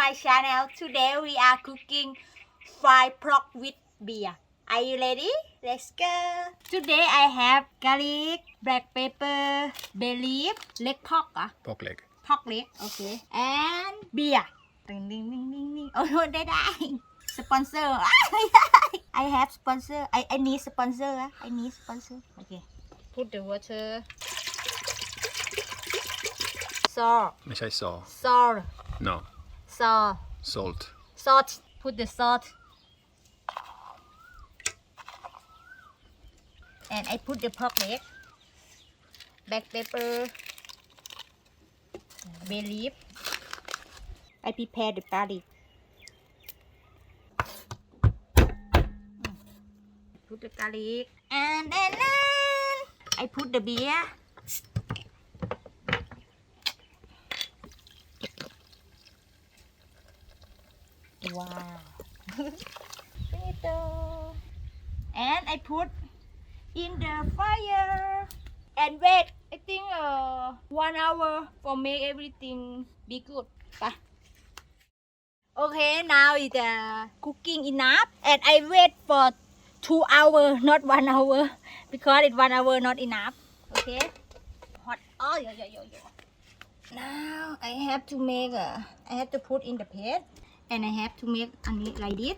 my channel. Today we are cooking fried pork with beer. Are you ready? Let's go. Today I have garlic, black pepper, bay leaf, leg pork. Pork leg. Pork leg, okay. And beer. Ding, ding, ding, ding, ding. Oh, no, they die. Sponsor. I have sponsor. I need sponsor. I need sponsor. Okay. Put the water. Salt. ไม่ใช่ saw Salt. no Salt. salt Salt. Put the salt. And I put the pork leg. Black pepper. Bay leaf. I prepare the garlic. Put the garlic. And then I put the beer. Wow. Finito. And I put in the fire and wait. I think 1 hour for make everything be good. Bye. Okay, now it's cooking enough, and I wait for 2 hours, not 1 hour, because it's 1 hour not enough. Okay. Hot. Oh, yo. Now I have to make. I have to put in the plate, and I have to make like this.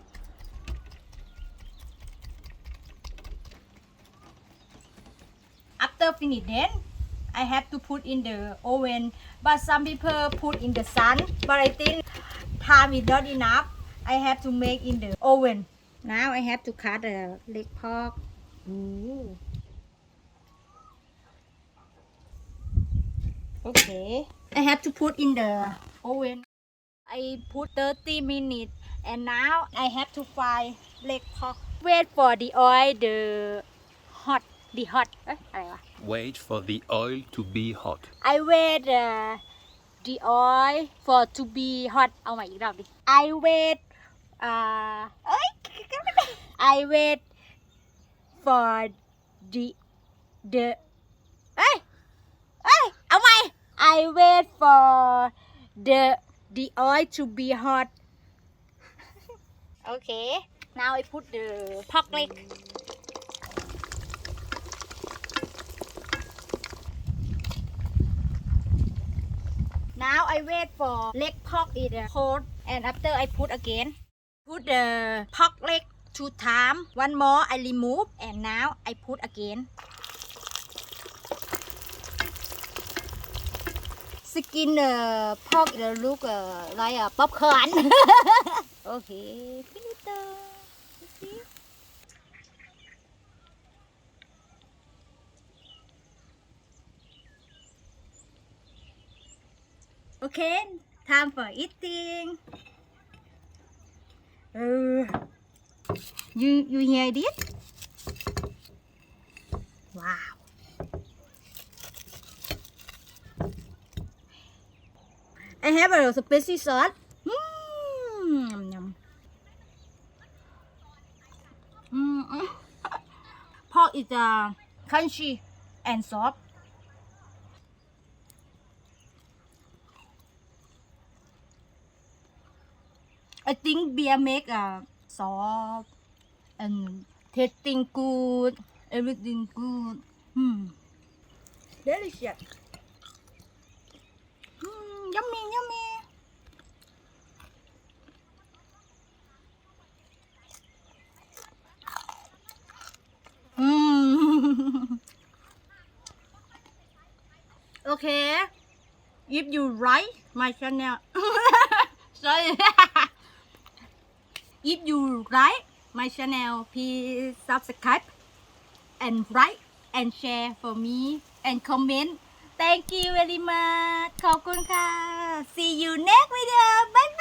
After finish, then I have to put in the oven. But some people put in the sun. But I think time is not enough. I have to make in the oven. Now I have to cut the leg pork. Ooh. Okay. I have to put in the oven. I put 30 minutes, and now I have to fry leg pork. Wait for the oil, the hot.อะไรวะ wait for the oil to be hot I wait the oil for to be hot เอาใหม่อีกรอบดิ I wait I wait for the เอาใหม่ I wait for the oil to be hot Okay now I put the pork leg Now I wait for leg pork is cold, and after I put again. Put the pork leg 2 times. One more I remove, and now I put again. Skin pork look like a popcorn. Okay, finito. See? Okay, time for eating. You hear this? Wow. I have a spicy sauce. Yum. Pork is crunchy and soft. I think beer make soft and tasting good, everything good. Delicious. Yummy. Okay, if you like my channel, sorry. If you like my channel, please subscribe and like and share for me and comment. Thank you very much. ขอบคุณค่ะ See you next video. Bye.